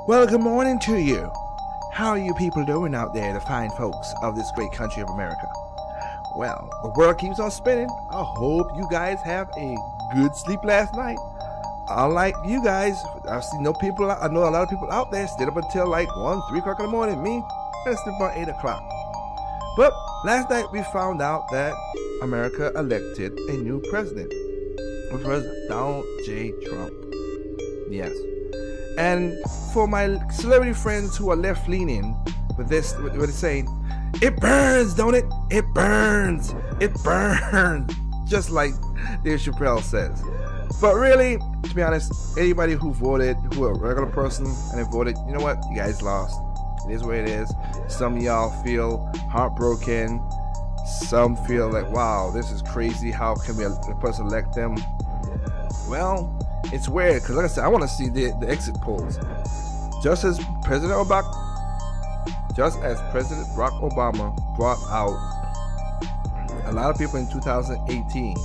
Well, good morning to you. How are you people doing out there, the fine folks of this great country of America? Well, the world keeps on spinning. I hope you guys have a good sleep last night. Unlike you guys, I know a lot of people out there stayed up until like 1, 3 o'clock in the morning. Me, I slept about 8 o'clock. But last night we found out that America elected a new president, which was Donald J. Trump. Yes. And for my celebrity friends who are left-leaning with this, what they're saying, it burns, don't it? It burns. It burns. Just like Dave Chappelle says. But really, to be honest, anybody who voted, who are a regular person, and they voted, you know what? You guys lost. It is what it is. Some of y'all feel heartbroken. Some feel like, wow, this is crazy. How can a person elect them? Well, it's weird, because like I said, I want to see the exit polls. Just as President Barack Obama brought out a lot of people in 2018,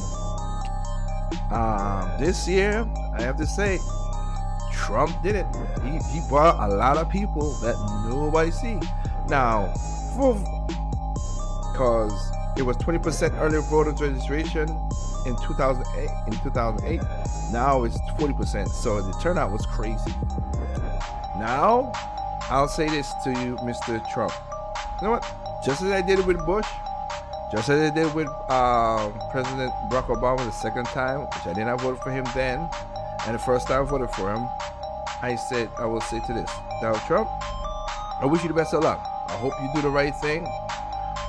this year, I have to say, Trump did it. He brought a lot of people that nobody see. Now, because it was 20% early voters registration in 2008. Now it's 40%, so the turnout was crazy. Now, I'll say this to you, Mr. Trump. You know what? Just as I did it with Bush, just as I did with President Barack Obama the second time, which I did not vote for him then, and the first time I voted for him, I will say to this, Donald Trump, I wish you the best of luck. I hope you do the right thing.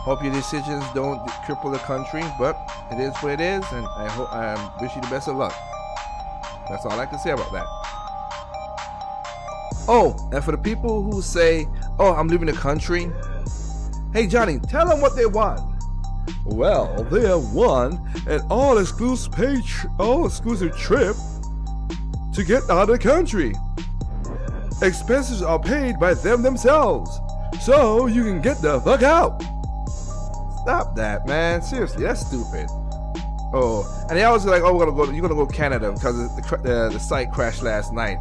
Hope your decisions don't cripple the country, but it is what it is, and I wish you the best of luck. That's all I can say about that. Oh, and for the people who say, oh, I'm leaving the country, hey Johnny, tell them what they want. Well, they have won an all-exclusive trip to get out of the country. Expenses are paid by them themselves, so you can get the fuck out. Stop that, man. Seriously, that's stupid. Oh, and they always like, oh, you're gonna go to Canada because the site crashed last night.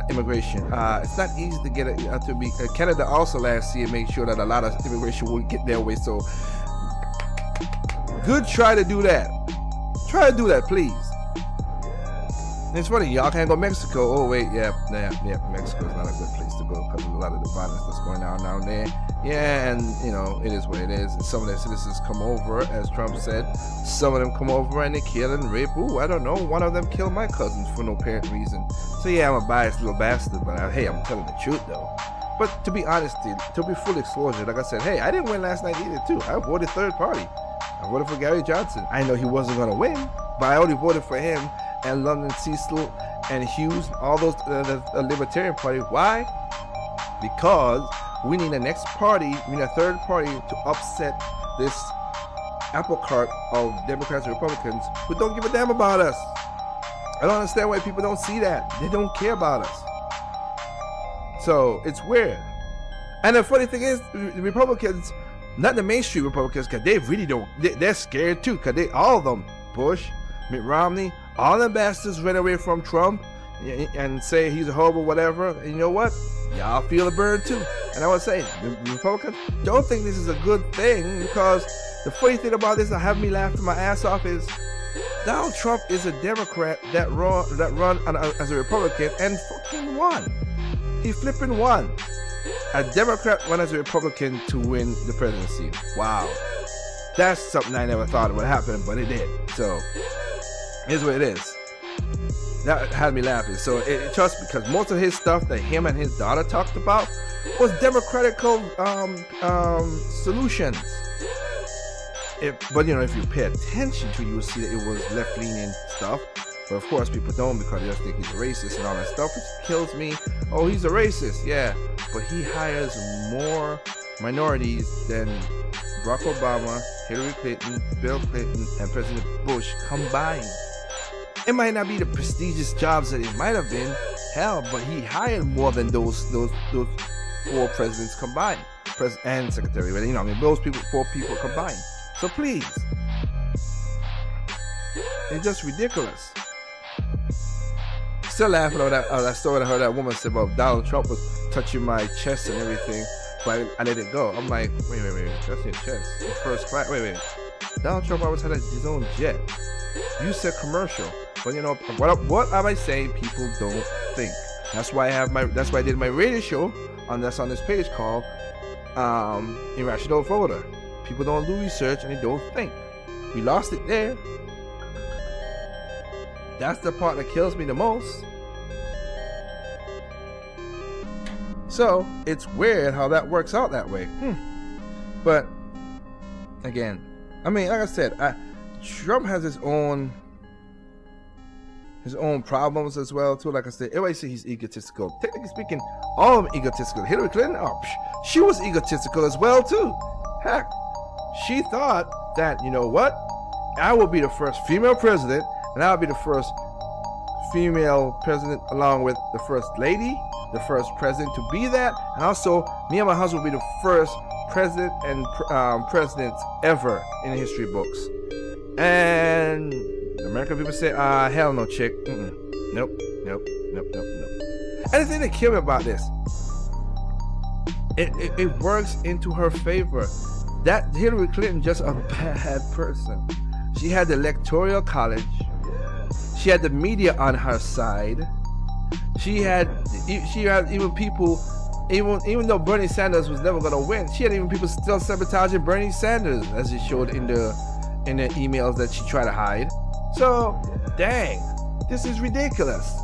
Immigration. It's not easy to get it to be. Canada also last year made sure that a lot of immigration wouldn't get their way. So, good try to do that. Try to do that, please. And it's funny, y'all can't go to Mexico. Oh wait, yeah, Mexico is not a good place to go because of a lot of the violence that's going on down there. Yeah, and you know, it is what it is. And some of their citizens come over, as Trump said. Some of them come over and they kill and rape. Ooh, I don't know. One of them killed my cousins for no apparent reason. So yeah, I'm a biased little bastard, but hey, I'm telling the truth though. But to be honest, to be full disclosure, like I said, hey, I didn't win last night either too. I voted third party. I voted for Gary Johnson. I know he wasn't gonna win, but I only voted for him and London Cecil and Hughes, all those the Libertarian Party. Why? Because we need a next party, we need a third party to upset this apple cart of Democrats and Republicans who don't give a damn about us. I don't understand why people don't see that. They don't care about us. So it's weird. And the funny thing is, the Republicans, not the mainstream Republicans, because they really don't, they're scared too, because all of them, Bush, Mitt Romney, all the bastards ran away from Trump and say he's a horrible whatever. And you know what? Y'all feel the burn too. And I would say, the Republicans don't think this is a good thing, because the funny thing about this that have me laughing my ass off is Donald Trump is a Democrat that run as a Republican and fucking won. He flipping won. A Democrat run as a Republican to win the presidency. Wow. That's something I never thought would happen, but it did. So, here's what it is. That had me laughing. So, trust me, because most of his stuff that him and his daughter talked about was democratic solutions. But you know, if you pay attention to it, you will see that it was left-leaning stuff. But of course, people don't, because they just think he's a racist and all that stuff, which kills me. Oh, he's a racist, yeah. But he hires more minorities than Barack Obama, Hillary Clinton, Bill Clinton, and President Bush combined. It might not be the prestigious jobs that it might have been, hell, but he hired more than those 4 presidents combined, president and secretary. But you know, I mean, those 4 people combined. So please, it's just ridiculous. still laughing at that story I heard that woman say about Donald Trump was touching my chest and everything, but I let it go. I'm like, wait, that's your chest. The first class. Wait. Donald Trump always had his own jet. You said commercial, but you know what am I saying? People don't think. That's why I did my radio show on this page called Irrational Voter. People don't do research and they don't think. We lost it there. That's the part that kills me the most. So it's weird how that works out that way. But again, I mean, like I said, Trump has his own problems as well too. Like I said, everybody say he's egotistical. Technically speaking, all of them egotistical. Hillary Clinton, she was egotistical as well too. Heck, she thought that, you know what, I will be the first female president, and I'll be the first female president along with the first lady, the first president to be that, and also me and my husband will be the first president and presidents ever in the history books. And American people say, hell no, chick. Nope. And the thing that killed me about this, it works into her favor. That Hillary Clinton just a bad person. She had the Electoral College. She had the media on her side. She had even people, even though Bernie Sanders was never gonna win, she had even people still sabotaging Bernie Sanders, as it showed in the emails that she tried to hide. So, dang, this is ridiculous.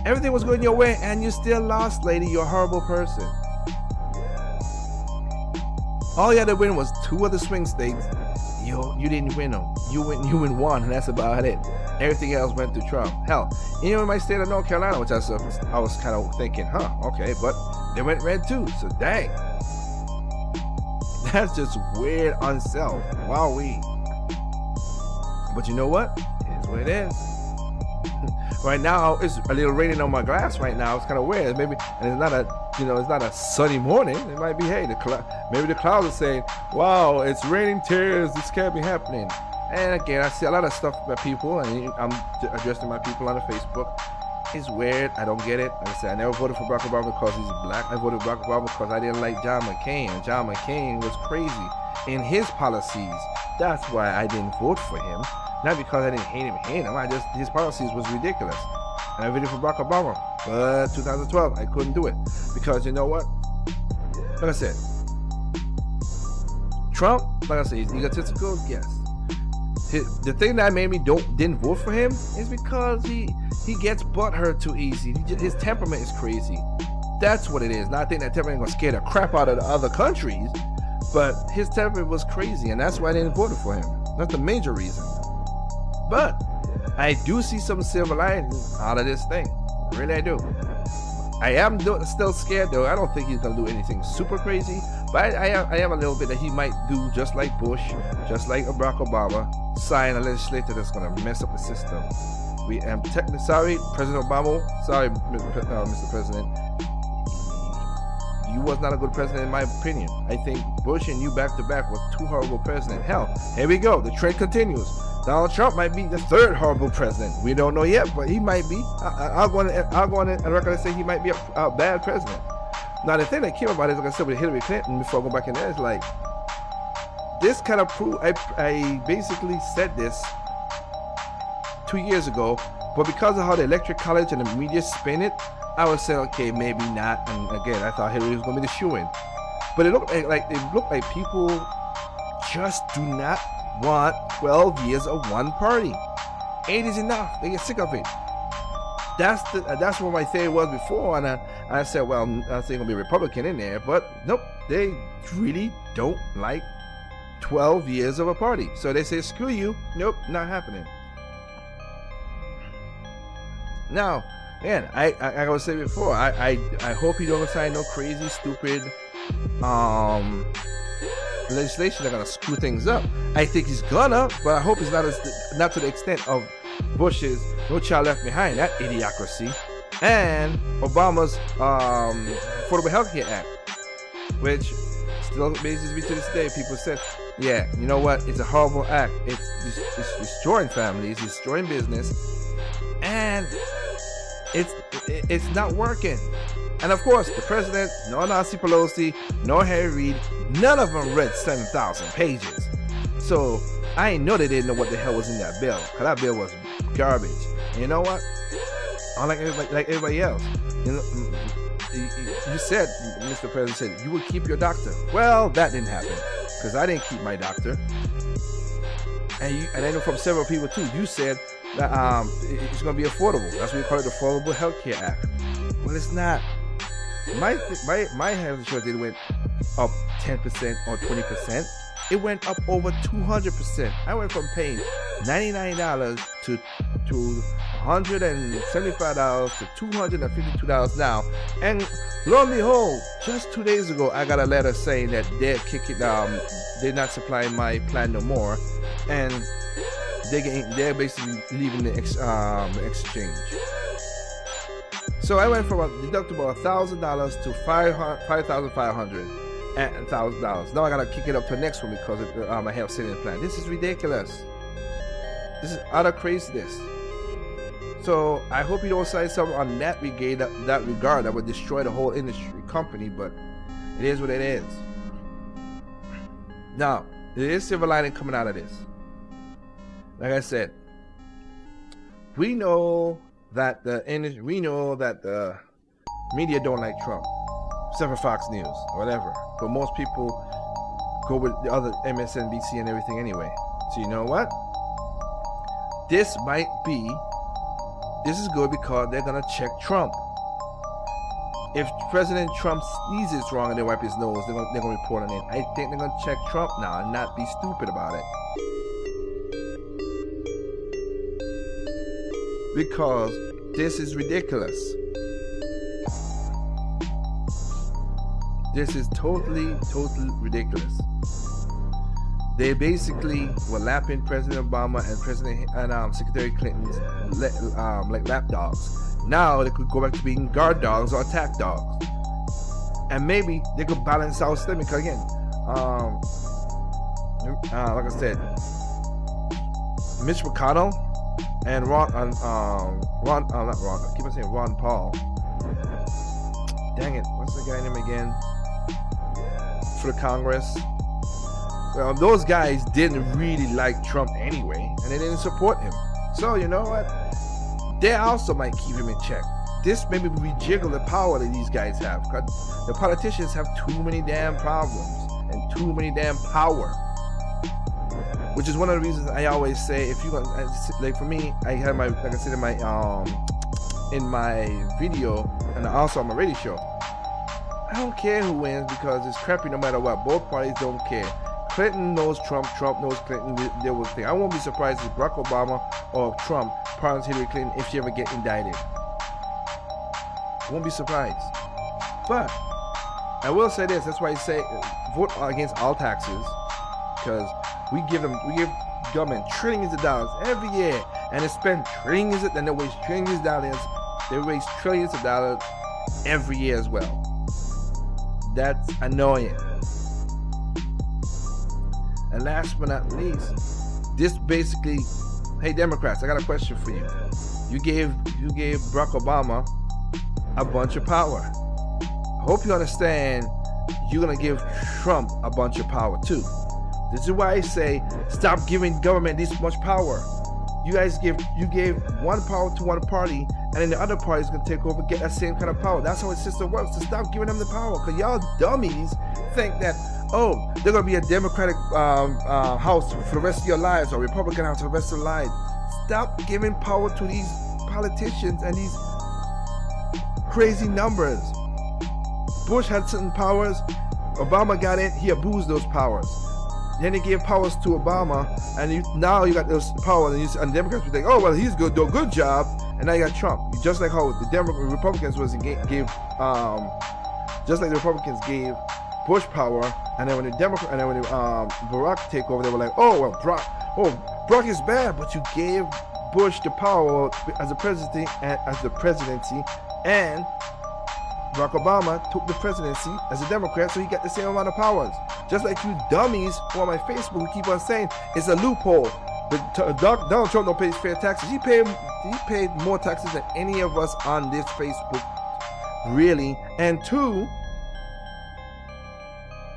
Everything was going your way and you still lost, lady. You're a horrible person. All you had to win was 2 of the swing states. You didn't win them. You win 1, and that's about it. Everything else went to Trump. Hell, even in my state of North Carolina, which I was kind of thinking, okay, but they went red too. So dang, that's just weird on self. Wowee. But you know what? It is what it is. Right now, it's a little raining on my glass right now. It's kind of weird. Maybe, and it's not a sunny morning. It might be, hey, maybe the clouds are saying, wow, it's raining tears. This can't be happening. And again, I see a lot of stuff about people, and I'm addressing my people on the Facebook. It's weird. I don't get it. Like I said, I never voted for Barack Obama because he's black. I voted for Barack Obama because I didn't like John McCain. And John McCain was crazy in his policies. That's why I didn't vote for him. Not because I didn't hate him. His policies was ridiculous. And I voted for Barack Obama. But 2012, I couldn't do it. Because you know what? Like I said, Trump, like I said, he's egotistical, yes. The thing that made me didn't vote for him is because he gets butthurt too easy. His temperament is crazy. That's what it is. Not think that temperament gonna scare the crap out of the other countries, but his temperament was crazy, and that's why I didn't vote for him. That's the major reason. But I do see some silver lining out of this thing. Really, I do. I am still scared though. I don't think he's gonna do anything super crazy, but I am a little bit that he might do just like Bush, just like Barack Obama, sign a legislature that's gonna mess up the system. We am technically sorry, President Obama. Sorry, Mr. President. You was not a good president in my opinion. I think Bush and you back to back was 2 horrible presidents. Hell, here we go. The trend continues. Donald Trump might be the 3rd horrible president. We don't know yet, but he might be. I'll go on and record and say he might be a bad president. Now the thing that came about is, like I said, with Hillary Clinton, before I go back in there, is like, this kind of proof, I basically said this 2 years ago, but because of how the Electoral College and the media spin it, I was saying, okay, maybe not. And again, I thought Hillary was going to be the shoo-in. But it looked like people just do not want 12 years of one party. 8 is enough. They get sick of it. That's what my theory was before, and I said, well, I think gonna be Republican in there, but nope, they really don't like 12 years of a party. So they say, screw you. Nope, not happening. Now, man, I was saying before, I hope he don't sign no crazy, stupid legislation that's gonna screw things up. I think he's gonna, but I hope it's not to the extent of Bush's No Child Left Behind, that idiocracy, and Obama's Affordable Health Care Act, which still amazes me to this day. People said, yeah, you know what, it's a horrible act. It's destroying families, it's destroying business, and it's not working. And of course, the president, nor Nancy Pelosi, nor Harry Reid, none of them read 7,000 pages. So I ain't know they didn't know what the hell was in that bill, because that bill was garbage. And you know what? Unlike everybody else, you know, you said, Mr. President said, you would keep your doctor. Well, that didn't happen, because I didn't keep my doctor. And I know from several people too, you said that it's going to be affordable. That's what we call it, the Affordable Health Care Act. Well, it's not. My health insurance didn't went up 10% or 20%. It went up over 200%. I went from paying $99 to $175 to $252 now. And lo and behold, just 2 days ago, I got a letter saying that they're they're not supplying my plan no more, and they're basically leaving the exchange. So I went from a deductible of $1,000 to $5,500 and $1,000. Now I gotta kick it up to the next one because of my health savings plan. This is ridiculous. This is utter craziness. So I hope you don't say something on that regard that would destroy the whole industry company, but it is what it is. Now, there is silver lining coming out of this. Like I said, we know that the media don't like Trump, except for Fox News or whatever. But most people go with the other MSNBC and everything anyway. So you know what? This is good because they're gonna check Trump. If President Trump sneezes wrong and they wipe his nose, they're gonna report on it. I think they're gonna check Trump now and not be stupid about it. Because this is ridiculous. This is totally ridiculous. They basically were lapping President Obama and Secretary Clinton's like lap dogs. Now they could go back to being guard dogs or attack dogs, and maybe they could balance out them because again, like I said, Mitch McConnell and Ron Paul. Dang it, what's the guy name again? For the Congress. Well, those guys didn't really like Trump anyway, and they didn't support him. So you know what? They also might keep him in check. This maybe rejiggle the power that these guys have, because the politicians have too many damn problems and too many damn power. Which is one of the reasons I always say, if you like for me, I have my, like I said in my video and also on my radio show, I don't care who wins because it's crappy no matter what. Both parties don't care. Clinton knows Trump, Trump knows Clinton. They will think. I won't be surprised if Barack Obama or Trump pardons Hillary Clinton if she ever get indicted. Won't be surprised. But I will say this. That's why I say vote against all taxes, because we give government trillions of dollars every year, and they spend trillions, and they waste trillions of dollars. They waste trillions of dollars every year as well. That's annoying. And last but not least, this basically, hey Democrats, I got a question for you. You gave Barack Obama a bunch of power. I hope you understand you're gonna give Trump a bunch of power too. This is why I say stop giving government this much power. You gave one power to one party, and then the other party is gonna take over, get that same kind of power. That's how the system works. So stop giving them the power, because y'all dummies think that, oh, they're gonna be a Democratic house for the rest of your lives, or Republican house for the rest of your lives. Stop giving power to these politicians and these crazy numbers. Bush had certain powers. Obama got in. He abused those powers. Then he gave powers to Obama, and now you got those powers, and Democrats will think, oh well, he's going to do a good job, and now you got Trump. Just like how the Republicans gave Bush power, and then when Barack take over, they were like, oh well, Barack is bad, but you gave Bush the power as the presidency, and Barack Obama took the presidency as a Democrat, so he got the same amount of powers. Just like you dummies who on my Facebook who keep on saying it's a loophole. But Donald Trump don't pay his fair taxes. He paid more taxes than any of us on this Facebook, really. And two,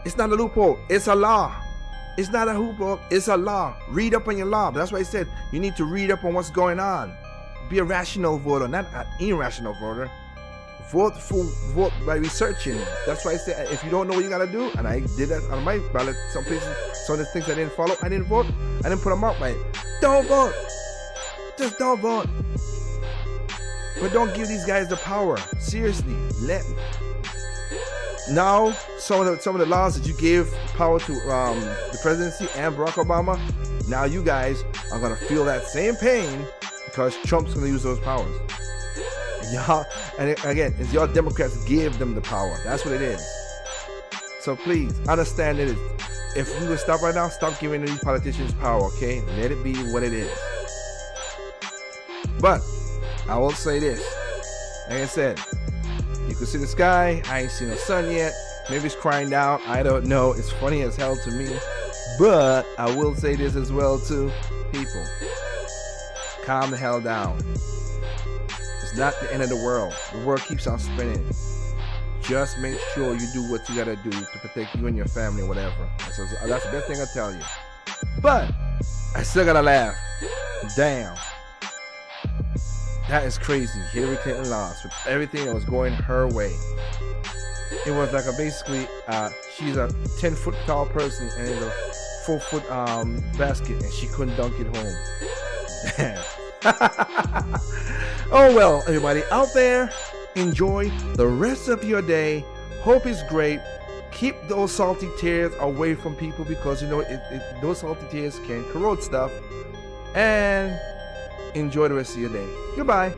it's not a loophole. It's a law. It's not a loophole. It's a law. Read up on your law. That's why I said you need to read up on what's going on. Be a rational voter, not an irrational voter. Vote by researching. That's why I said if you don't know what you gotta do, and I did that on my ballot. Some places, some of the things I didn't follow, I didn't vote. I didn't put them up. Right? Don't vote. Just don't vote. But don't give these guys the power. Seriously, now some of the laws that you gave power to the presidency and Barack Obama, now you guys are gonna feel that same pain because Trump's gonna use those powers. Y'all, and again, it's y'all Democrats give them the power. That's what it is. So please understand it. If you would stop right now, stop giving these politicians power. Okay, let it be what it is. But I will say this. Like I said, you can see the sky. I ain't seen the sun yet. Maybe it's crying down. I don't know. It's funny as hell to me. But I will say this as well too. People, calm the hell down. It's not the end of the world. The world keeps on spinning. Just make sure you do what you gotta do to protect you and your family, whatever. So that's the best thing I tell you. But I still gotta laugh. Damn. That is crazy. Hillary Clinton lost with everything that was going her way. It was like basically, she's a 10-foot tall person and it's a 4-foot basket, and she couldn't dunk it home. Damn. Oh well, everybody out there, enjoy the rest of your day. Hope it's great. Keep those salty tears away from people because you know those salty tears can corrode stuff. And enjoy the rest of your day. Goodbye.